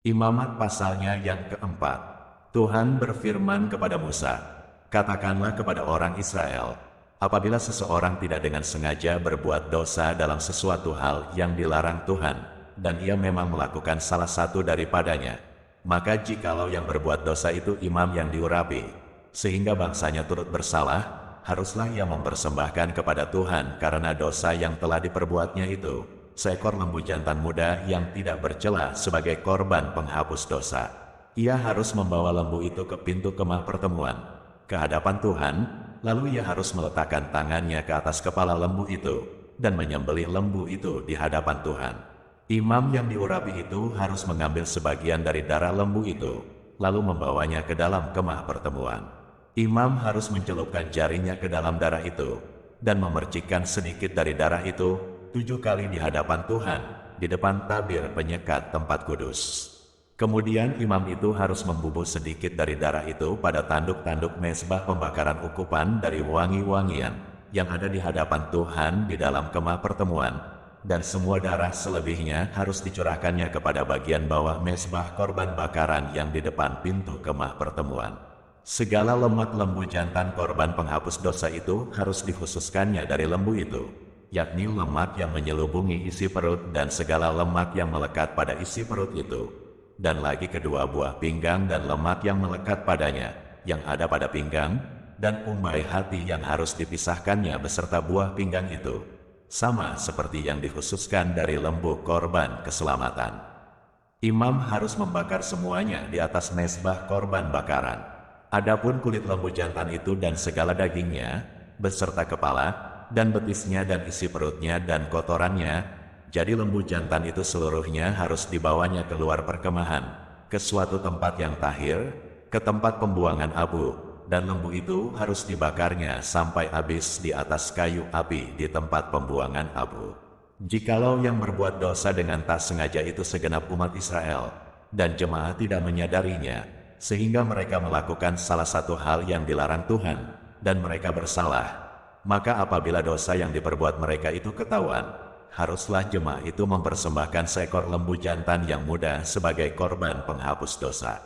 Imamat pasalnya yang keempat. Tuhan berfirman kepada Musa, "Katakanlah kepada orang Israel, apabila seseorang tidak dengan sengaja berbuat dosa dalam sesuatu hal yang dilarang Tuhan, dan ia memang melakukan salah satu daripadanya, maka jikalau yang berbuat dosa itu imam yang diurapi, sehingga bangsanya turut bersalah, haruslah ia mempersembahkan kepada Tuhan karena dosa yang telah diperbuatnya itu seekor lembu jantan muda yang tidak bercela sebagai korban penghapus dosa. Ia harus membawa lembu itu ke pintu kemah pertemuan, ke hadapan Tuhan, lalu ia harus meletakkan tangannya ke atas kepala lembu itu, dan menyembelih lembu itu di hadapan Tuhan. Imam yang diurapi itu harus mengambil sebagian dari darah lembu itu, lalu membawanya ke dalam kemah pertemuan. Imam harus mencelupkan jarinya ke dalam darah itu, dan memercikkan sedikit dari darah itu 7 kali di hadapan Tuhan, di depan tabir penyekat tempat kudus. Kemudian imam itu harus membubuh sedikit dari darah itu pada tanduk-tanduk mezbah pembakaran ukupan dari wangi-wangian yang ada di hadapan Tuhan di dalam kemah pertemuan, dan semua darah selebihnya harus dicurahkannya kepada bagian bawah mezbah korban bakaran yang di depan pintu kemah pertemuan. Segala lemak lembu jantan korban penghapus dosa itu harus dikhususkannya dari lembu itu, yakni lemak yang menyelubungi isi perut dan segala lemak yang melekat pada isi perut itu, dan lagi kedua buah pinggang dan lemak yang melekat padanya, yang ada pada pinggang, dan umbai hati yang harus dipisahkannya beserta buah pinggang itu, sama seperti yang dikhususkan dari lembu korban keselamatan. Imam harus membakar semuanya di atas mezbah korban bakaran. Adapun kulit lembu jantan itu dan segala dagingnya, beserta kepala, dan betisnya dan isi perutnya dan kotorannya, jadi lembu jantan itu seluruhnya harus dibawanya keluar perkemahan, ke suatu tempat yang tahir, ke tempat pembuangan abu, dan lembu itu harus dibakarnya sampai habis di atas kayu api di tempat pembuangan abu. Jikalau yang berbuat dosa dengan tak sengaja itu segenap umat Israel, dan jemaah tidak menyadarinya, sehingga mereka melakukan salah satu hal yang dilarang Tuhan, dan mereka bersalah, maka apabila dosa yang diperbuat mereka itu ketahuan, haruslah jemaah itu mempersembahkan seekor lembu jantan yang muda sebagai korban penghapus dosa.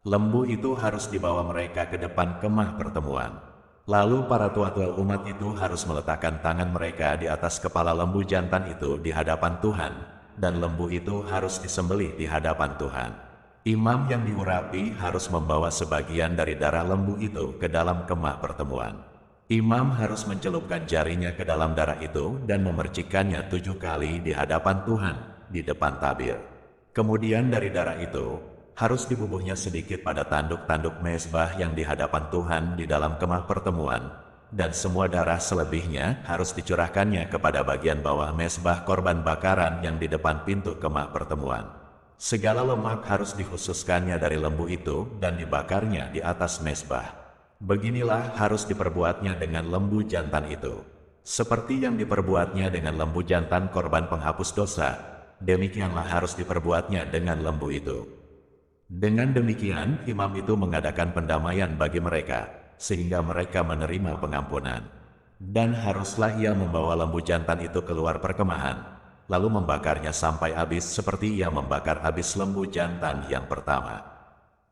Lembu itu harus dibawa mereka ke depan kemah pertemuan. Lalu para tua-tua umat itu harus meletakkan tangan mereka di atas kepala lembu jantan itu di hadapan Tuhan, dan lembu itu harus disembelih di hadapan Tuhan. Imam yang diurapi harus membawa sebagian dari darah lembu itu ke dalam kemah pertemuan. Imam harus mencelupkan jarinya ke dalam darah itu dan memercikkannya 7 kali di hadapan Tuhan, di depan tabir. Kemudian dari darah itu, harus dibubuhnya sedikit pada tanduk-tanduk mezbah yang di hadapan Tuhan di dalam kemah pertemuan, dan semua darah selebihnya harus dicurahkannya kepada bagian bawah mezbah korban bakaran yang di depan pintu kemah pertemuan. Segala lemak harus dikhususkannya dari lembu itu dan dibakarnya di atas mezbah. Beginilah harus diperbuatnya dengan lembu jantan itu. Seperti yang diperbuatnya dengan lembu jantan korban penghapus dosa, demikianlah harus diperbuatnya dengan lembu itu. Dengan demikian, imam itu mengadakan pendamaian bagi mereka, sehingga mereka menerima pengampunan. Dan haruslah ia membawa lembu jantan itu keluar perkemahan, lalu membakarnya sampai habis seperti ia membakar habis lembu jantan yang pertama.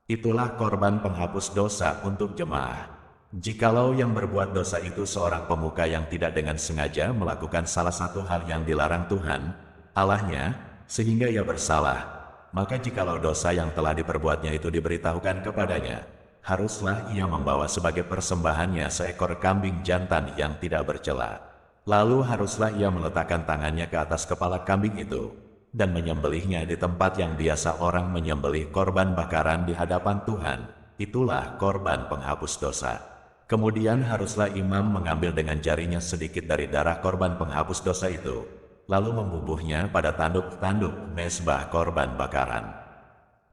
Itulah korban penghapus dosa untuk jemaah. Jikalau yang berbuat dosa itu seorang pemuka yang tidak dengan sengaja melakukan salah satu hal yang dilarang Tuhan, Allahnya, sehingga ia bersalah, maka jikalau dosa yang telah diperbuatnya itu diberitahukan kepadanya, haruslah ia membawa sebagai persembahannya seekor kambing jantan yang tidak bercela. Lalu haruslah ia meletakkan tangannya ke atas kepala kambing itu, dan menyembelihnya di tempat yang biasa orang menyembelih korban bakaran di hadapan Tuhan. Itulah korban penghapus dosa. Kemudian haruslah imam mengambil dengan jarinya sedikit dari darah korban penghapus dosa itu, lalu membubuhnya pada tanduk-tanduk mezbah korban bakaran.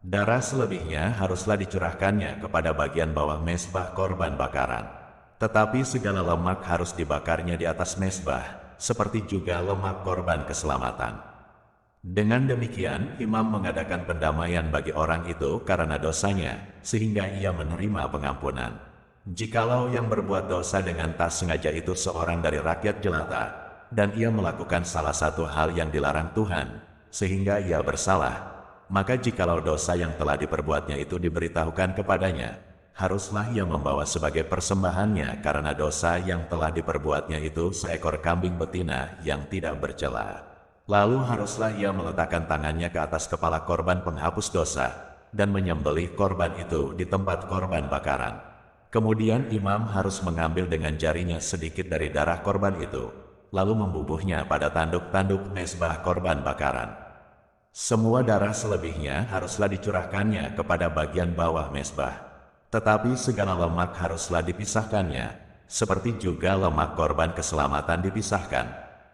Darah selebihnya haruslah dicurahkannya kepada bagian bawah mezbah korban bakaran. Tetapi segala lemak harus dibakarnya di atas mezbah, seperti juga lemak korban keselamatan. Dengan demikian, imam mengadakan pendamaian bagi orang itu karena dosanya, sehingga ia menerima pengampunan. Jikalau yang berbuat dosa dengan tak sengaja itu seorang dari rakyat jelata, dan ia melakukan salah satu hal yang dilarang Tuhan, sehingga ia bersalah, Maka jikalau dosa yang telah diperbuatnya itu diberitahukan kepadanya, haruslah ia membawa sebagai persembahannya karena dosa yang telah diperbuatnya itu seekor kambing betina yang tidak bercela. Lalu haruslah ia meletakkan tangannya ke atas kepala korban penghapus dosa dan menyembelih korban itu di tempat korban bakaran. Kemudian imam harus mengambil dengan jarinya sedikit dari darah korban itu, lalu membubuhnya pada tanduk-tanduk mezbah korban bakaran. Semua darah selebihnya haruslah dicurahkannya kepada bagian bawah mezbah. Tetapi segala lemak haruslah dipisahkannya, seperti juga lemak korban keselamatan dipisahkan.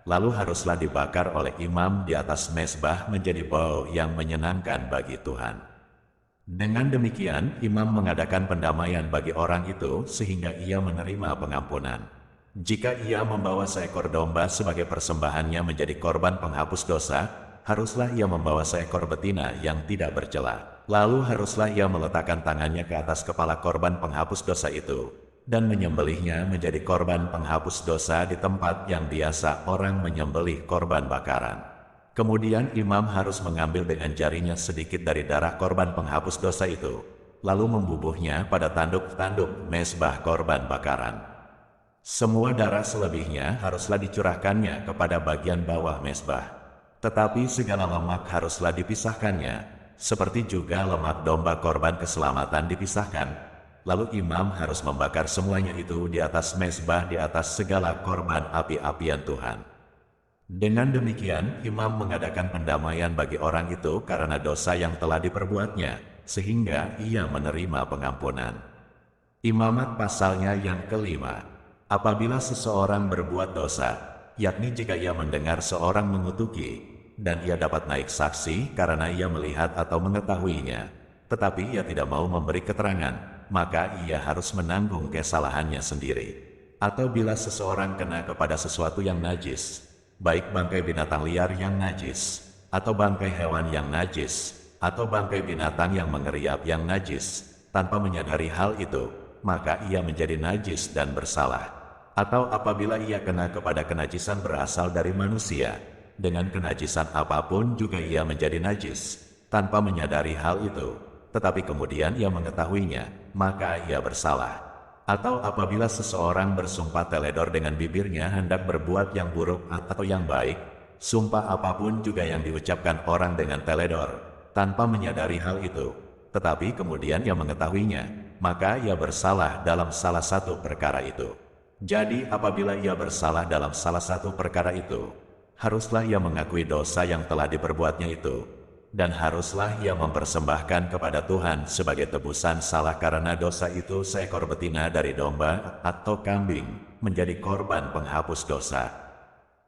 Lalu haruslah dibakar oleh imam di atas mezbah menjadi bau yang menyenangkan bagi Tuhan. Dengan demikian, imam mengadakan pendamaian bagi orang itu sehingga ia menerima pengampunan. Jika ia membawa seekor domba sebagai persembahannya menjadi korban penghapus dosa, haruslah ia membawa seekor betina yang tidak bercela. Lalu haruslah ia meletakkan tangannya ke atas kepala korban penghapus dosa itu, dan menyembelihnya menjadi korban penghapus dosa di tempat yang biasa orang menyembelih korban bakaran. Kemudian imam harus mengambil dengan jarinya sedikit dari darah korban penghapus dosa itu, lalu membubuhnya pada tanduk-tanduk mezbah korban bakaran. Semua darah selebihnya haruslah dicurahkannya kepada bagian bawah mezbah. Tetapi segala lemak haruslah dipisahkannya, seperti juga lemak domba korban keselamatan dipisahkan. Lalu imam harus membakar semuanya itu di atas mezbah di atas segala korban api-apian Tuhan. Dengan demikian, imam mengadakan pendamaian bagi orang itu karena dosa yang telah diperbuatnya, sehingga ia menerima pengampunan. Imamat pasalnya yang kelima. Apabila seseorang berbuat dosa, yakni jika ia mendengar seorang mengutuki, dan ia dapat naik saksi karena ia melihat atau mengetahuinya, tetapi ia tidak mau memberi keterangan, maka ia harus menanggung kesalahannya sendiri. Atau bila seseorang kena kepada sesuatu yang najis, baik bangkai binatang liar yang najis, atau bangkai hewan yang najis, atau bangkai binatang yang mengeriap yang najis, tanpa menyadari hal itu, maka ia menjadi najis dan bersalah. Atau apabila ia kena kepada kenajisan berasal dari manusia, dengan kenajisan apapun juga ia menjadi najis, tanpa menyadari hal itu, tetapi kemudian ia mengetahuinya, maka ia bersalah. Atau apabila seseorang bersumpah teledor dengan bibirnya hendak berbuat yang buruk atau yang baik, sumpah apapun juga yang diucapkan orang dengan teledor, tanpa menyadari hal itu, tetapi kemudian ia mengetahuinya, maka ia bersalah dalam salah satu perkara itu. Jadi apabila ia bersalah dalam salah satu perkara itu, haruslah ia mengakui dosa yang telah diperbuatnya itu, dan haruslah ia mempersembahkan kepada Tuhan sebagai tebusan salah karena dosa itu seekor betina dari domba atau kambing menjadi korban penghapus dosa.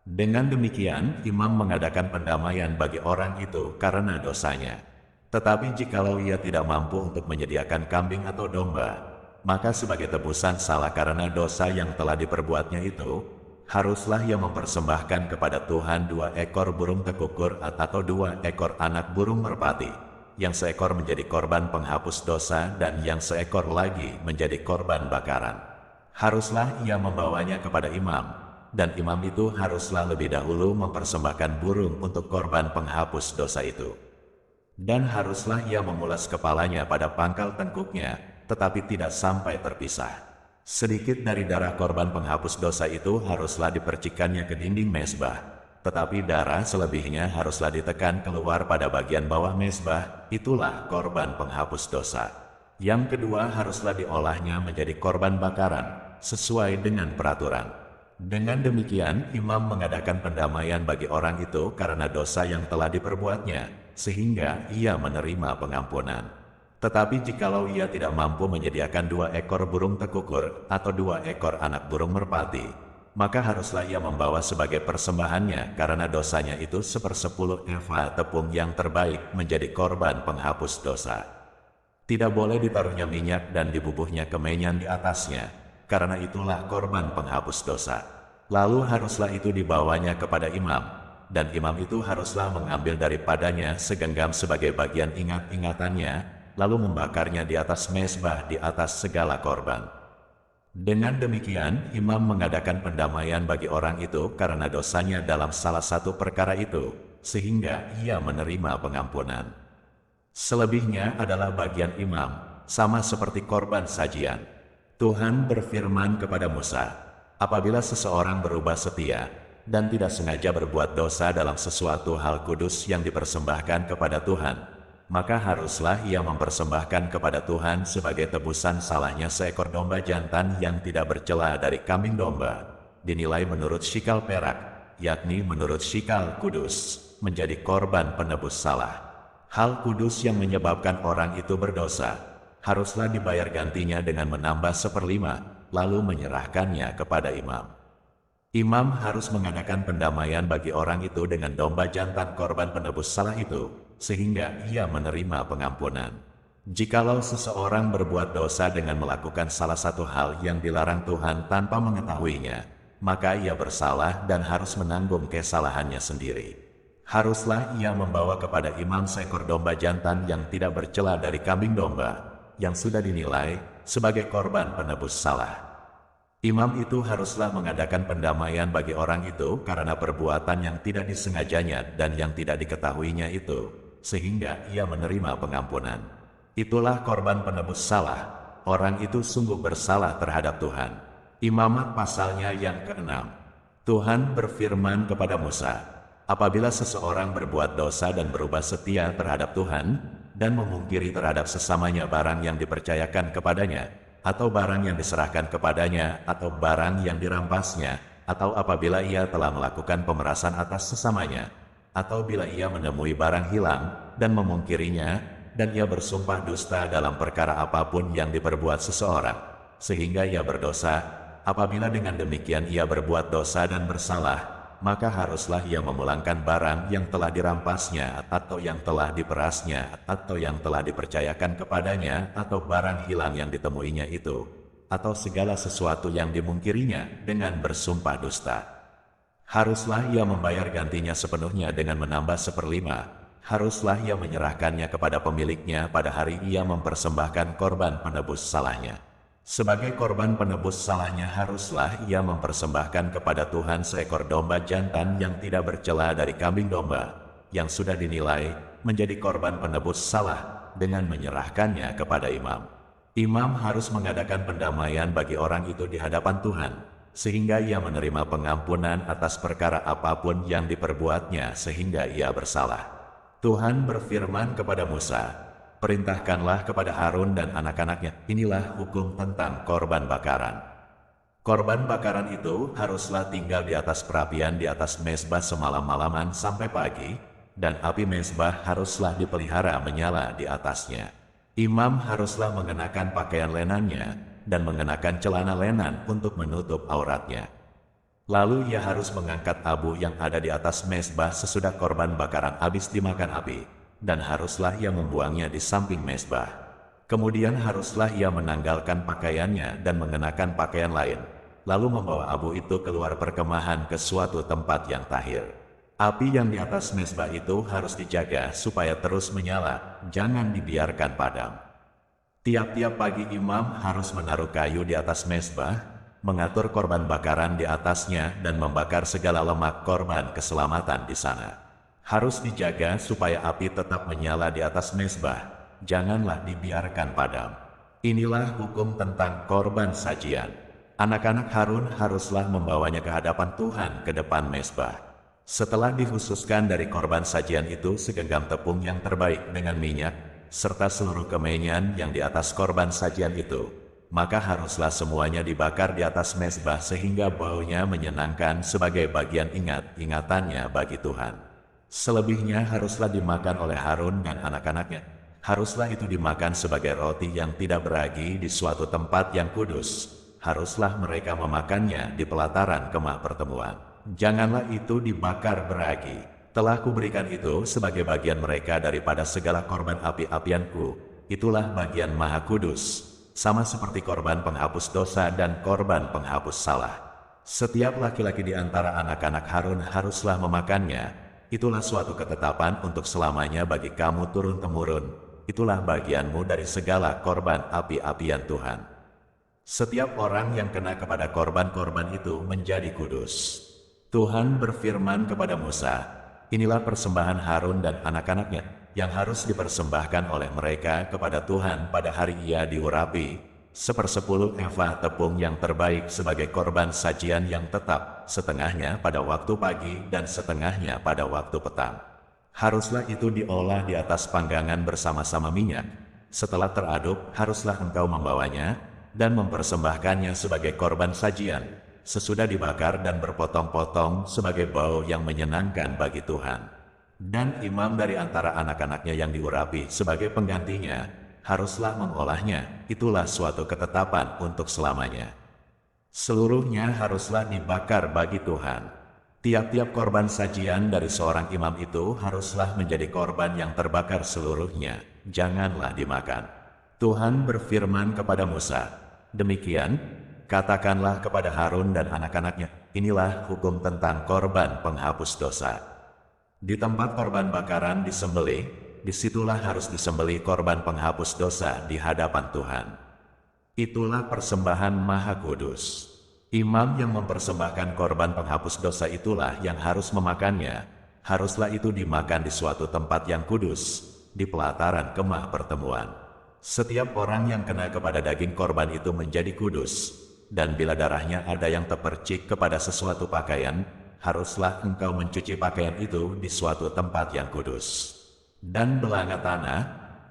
Dengan demikian, imam mengadakan pendamaian bagi orang itu karena dosanya. Tetapi jikalau ia tidak mampu untuk menyediakan kambing atau domba, maka sebagai tebusan salah karena dosa yang telah diperbuatnya itu, haruslah ia mempersembahkan kepada Tuhan 2 ekor burung tekukur atau 2 ekor anak burung merpati, yang seekor menjadi korban penghapus dosa dan yang seekor lagi menjadi korban bakaran. Haruslah ia membawanya kepada imam, dan imam itu haruslah lebih dahulu mempersembahkan burung untuk korban penghapus dosa itu. Dan haruslah ia memulas kepalanya pada pangkal tengkuknya, tetapi tidak sampai terpisah. Sedikit dari darah korban penghapus dosa itu haruslah dipercikannya ke dinding mezbah, tetapi darah selebihnya haruslah ditekan keluar pada bagian bawah mezbah, itulah korban penghapus dosa. Yang kedua haruslah diolahnya menjadi korban bakaran, sesuai dengan peraturan. Dengan demikian, imam mengadakan pendamaian bagi orang itu karena dosa yang telah diperbuatnya, sehingga ia menerima pengampunan. Tetapi jikalau ia tidak mampu menyediakan 2 ekor burung tekukur atau 2 ekor anak burung merpati, maka haruslah ia membawa sebagai persembahannya karena dosanya itu 1/10 eva tepung yang terbaik menjadi korban penghapus dosa. Tidak boleh ditaruhnya minyak dan dibubuhnya kemenyan di atasnya, karena itulah korban penghapus dosa. Lalu haruslah itu dibawanya kepada imam, dan imam itu haruslah mengambil daripadanya segenggam sebagai bagian ingat-ingatannya, lalu membakarnya di atas mezbah di atas segala korban. Dengan demikian, imam mengadakan pendamaian bagi orang itu karena dosanya dalam salah satu perkara itu, sehingga ia menerima pengampunan. Selebihnya adalah bagian imam, sama seperti korban sajian. Tuhan berfirman kepada Musa, apabila seseorang berubah setia dan tidak sengaja berbuat dosa dalam sesuatu hal kudus yang dipersembahkan kepada Tuhan, maka haruslah ia mempersembahkan kepada Tuhan sebagai tebusan salahnya seekor domba jantan yang tidak bercela dari kambing domba, dinilai menurut shikal perak, yakni menurut shikal kudus, menjadi korban penebus salah. Hal kudus yang menyebabkan orang itu berdosa, haruslah dibayar gantinya dengan menambah 1/5, lalu menyerahkannya kepada imam. Imam harus mengadakan pendamaian bagi orang itu dengan domba jantan korban penebus salah itu, sehingga ia menerima pengampunan. Jikalau seseorang berbuat dosa dengan melakukan salah satu hal yang dilarang Tuhan tanpa mengetahuinya, maka ia bersalah dan harus menanggung kesalahannya sendiri. Haruslah ia membawa kepada imam seekor domba jantan yang tidak bercela dari kambing domba, yang sudah dinilai sebagai korban penebus salah. Imam itu haruslah mengadakan pendamaian bagi orang itu karena perbuatan yang tidak disengajanya dan yang tidak diketahuinya itu, sehingga ia menerima pengampunan. Itulah korban penebus salah. Orang itu sungguh bersalah terhadap Tuhan. Imamat pasalnya yang ke-6. Tuhan berfirman kepada Musa, apabila seseorang berbuat dosa dan berubah setia terhadap Tuhan, dan memungkiri terhadap sesamanya barang yang dipercayakan kepadanya, atau barang yang diserahkan kepadanya, atau barang yang dirampasnya, atau apabila ia telah melakukan pemerasan atas sesamanya, atau bila ia menemui barang hilang dan memungkirinya, dan ia bersumpah dusta dalam perkara apapun yang diperbuat seseorang, sehingga ia berdosa, apabila dengan demikian ia berbuat dosa dan bersalah, maka haruslah ia memulangkan barang yang telah dirampasnya, atau yang telah diperasnya, atau yang telah dipercayakan kepadanya, atau barang hilang yang ditemuinya itu, atau segala sesuatu yang dimungkirinya dengan bersumpah dusta. Haruslah ia membayar gantinya sepenuhnya dengan menambah 1/5. Haruslah ia menyerahkannya kepada pemiliknya pada hari ia mempersembahkan korban penebus salahnya. Sebagai korban penebus salahnya haruslah ia mempersembahkan kepada Tuhan seekor domba jantan yang tidak bercela dari kambing domba, yang sudah dinilai menjadi korban penebus salah, dengan menyerahkannya kepada imam. Imam harus mengadakan pendamaian bagi orang itu di hadapan Tuhan, sehingga ia menerima pengampunan atas perkara apapun yang diperbuatnya sehingga ia bersalah. Tuhan berfirman kepada Musa, perintahkanlah kepada Harun dan anak-anaknya, inilah hukum tentang korban bakaran. Korban bakaran itu haruslah tinggal di atas perapian di atas mezbah semalam-malaman sampai pagi, dan api mezbah haruslah dipelihara menyala di atasnya. Imam haruslah mengenakan pakaian lenannya, dan mengenakan celana lenan untuk menutup auratnya. Lalu ia harus mengangkat abu yang ada di atas mezbah sesudah korban bakaran habis dimakan api, dan haruslah ia membuangnya di samping mezbah. Kemudian haruslah ia menanggalkan pakaiannya dan mengenakan pakaian lain, lalu membawa abu itu keluar perkemahan ke suatu tempat yang tahir. Api yang di atas mezbah itu harus dijaga supaya terus menyala, jangan dibiarkan padam. Tiap-tiap pagi imam harus menaruh kayu di atas mezbah, mengatur korban bakaran di atasnya dan membakar segala lemak korban keselamatan di sana. Harus dijaga supaya api tetap menyala di atas mezbah, janganlah dibiarkan padam. Inilah hukum tentang korban sajian. Anak-anak Harun haruslah membawanya ke hadapan Tuhan ke depan mezbah. Setelah dikhususkan dari korban sajian itu segenggam tepung yang terbaik dengan minyak, serta seluruh kemenyan yang di atas korban sajian itu, maka haruslah semuanya dibakar di atas mezbah sehingga baunya menyenangkan sebagai bagian ingat-ingatannya bagi Tuhan. Selebihnya haruslah dimakan oleh Harun dan anak-anaknya. Haruslah itu dimakan sebagai roti yang tidak beragi di suatu tempat yang kudus. Haruslah mereka memakannya di pelataran kemah pertemuan. Janganlah itu dibakar beragi. Telah kuberikan itu sebagai bagian mereka daripada segala korban api-apianku. Itulah bagian maha kudus, sama seperti korban penghapus dosa dan korban penghapus salah. Setiap laki-laki di antara anak-anak Harun haruslah memakannya. Itulah suatu ketetapan untuk selamanya bagi kamu turun-temurun. Itulah bagianmu dari segala korban api-apian Tuhan. Setiap orang yang kena kepada korban-korban itu menjadi kudus. Tuhan berfirman kepada Musa, inilah persembahan Harun dan anak-anaknya, yang harus dipersembahkan oleh mereka kepada Tuhan pada hari ia diurapi, 1/10 eva tepung yang terbaik sebagai korban sajian yang tetap, setengahnya pada waktu pagi dan setengahnya pada waktu petang. Haruslah itu diolah di atas panggangan bersama-sama minyak. Setelah teraduk, haruslah engkau membawanya dan mempersembahkannya sebagai korban sajian, sesudah dibakar dan berpotong-potong sebagai bau yang menyenangkan bagi Tuhan. Dan imam dari antara anak-anaknya yang diurapi sebagai penggantinya, haruslah mengolahnya, itulah suatu ketetapan untuk selamanya. Seluruhnya haruslah dibakar bagi Tuhan. Tiap-tiap korban sajian dari seorang imam itu haruslah menjadi korban yang terbakar seluruhnya, janganlah dimakan. Tuhan berfirman kepada Musa, demikian, katakanlah kepada Harun dan anak-anaknya, inilah hukum tentang korban penghapus dosa. Di tempat korban bakaran disembelih, disitulah harus disembelih korban penghapus dosa di hadapan Tuhan. Itulah persembahan Maha Kudus. Imam yang mempersembahkan korban penghapus dosa itulah yang harus memakannya. Haruslah itu dimakan di suatu tempat yang kudus, di pelataran kemah pertemuan. Setiap orang yang kena kepada daging korban itu menjadi kudus. Dan bila darahnya ada yang terpercik kepada sesuatu pakaian, haruslah engkau mencuci pakaian itu di suatu tempat yang kudus. Dan belanga tanah,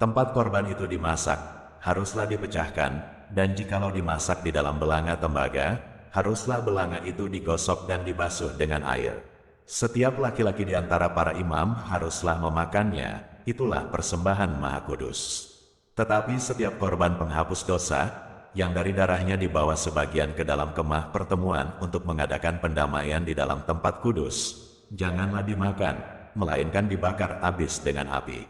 tempat korban itu dimasak, haruslah dipecahkan, dan jikalau dimasak di dalam belanga tembaga, haruslah belanga itu digosok dan dibasuh dengan air. Setiap laki-laki di antara para imam haruslah memakannya, itulah persembahan Maha Kudus. Tetapi setiap korban penghapus dosa, yang dari darahnya dibawa sebagian ke dalam kemah pertemuan untuk mengadakan pendamaian di dalam tempat kudus, janganlah dimakan, melainkan dibakar habis dengan api.